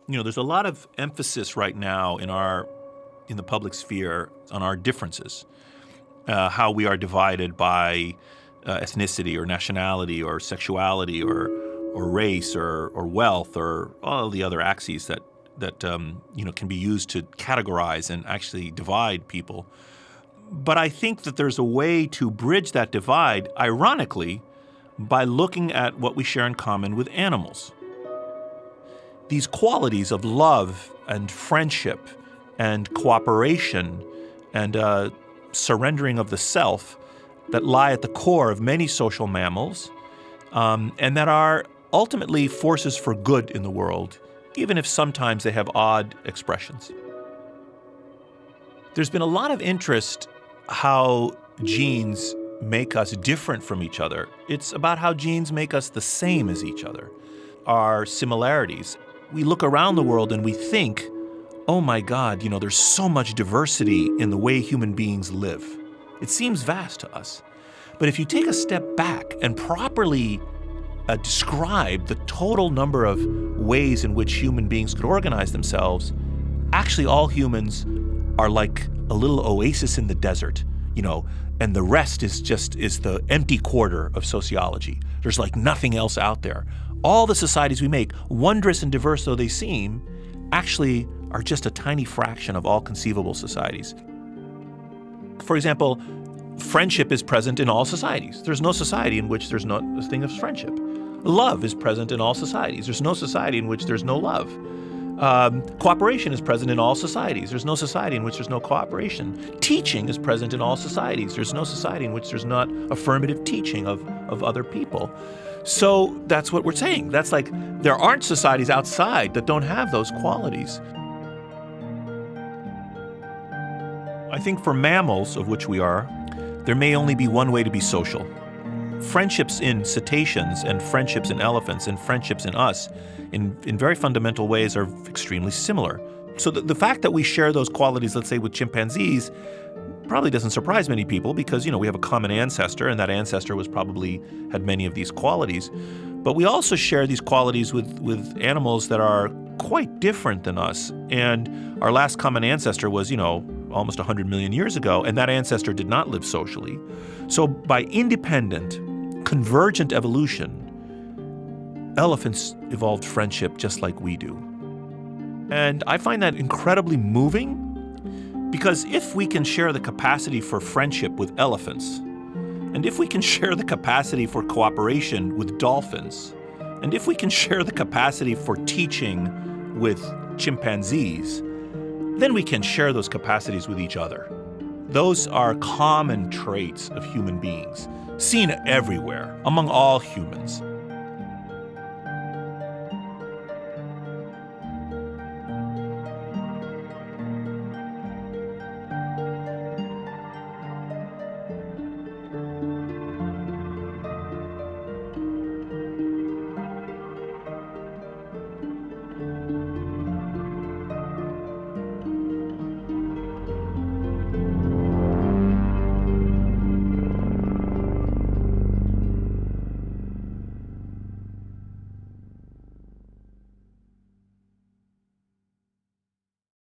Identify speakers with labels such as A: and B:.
A: There's a lot of emphasis right now in the public sphere on our differences, how we are divided by ethnicity or nationality or sexuality or race or wealth or all the other axes that can be used to categorize and actually divide people. But I think that there's a way to bridge that divide, ironically, by looking at what we share in common with animals. These qualities of love and friendship and cooperation and surrendering of the self that lie at the core of many social mammals, and that are ultimately forces for good in the world, even if sometimes they have odd expressions. There's been a lot of interest how genes make us different from each other. It's about how genes make us the same as each other, our similarities. We look around the world and we think, oh my God, there's so much diversity in the way human beings live. It seems vast to us. But if you take a step back and properly describe the total number of ways in which human beings could organize themselves, actually all humans are like a little oasis in the desert, and the rest is the empty quarter of sociology. There's like nothing else out there. All the societies we make, wondrous and diverse though they seem, actually are just a tiny fraction of all conceivable societies. For example, friendship is present in all societies. There's no society in which there's not a thing of friendship. Love is present in all societies. There's no society in which there's no love. Cooperation is present in all societies. There's no society in which there's no cooperation. Teaching is present in all societies. There's no society in which there's not affirmative teaching of other people. So that's what we're saying. That's like there aren't societies outside that don't have those qualities. I think for mammals, of which we are, there may only be one way to be social. Friendships in cetaceans and friendships in elephants and friendships in us in very fundamental ways are extremely similar. So the fact that we share those qualities, let's say with chimpanzees, probably doesn't surprise many people because, we have a common ancestor and that ancestor had many of these qualities. But we also share these qualities with animals that are quite different than us. And our last common ancestor was, almost 100 million years ago, and that ancestor did not live socially. So by independent, convergent evolution, elephants evolved friendship just like we do. And I find that incredibly moving because if we can share the capacity for friendship with elephants, and if we can share the capacity for cooperation with dolphins, and if we can share the capacity for teaching with chimpanzees, then we can share those capacities with each other. Those are common traits of human beings, seen everywhere, among all humans.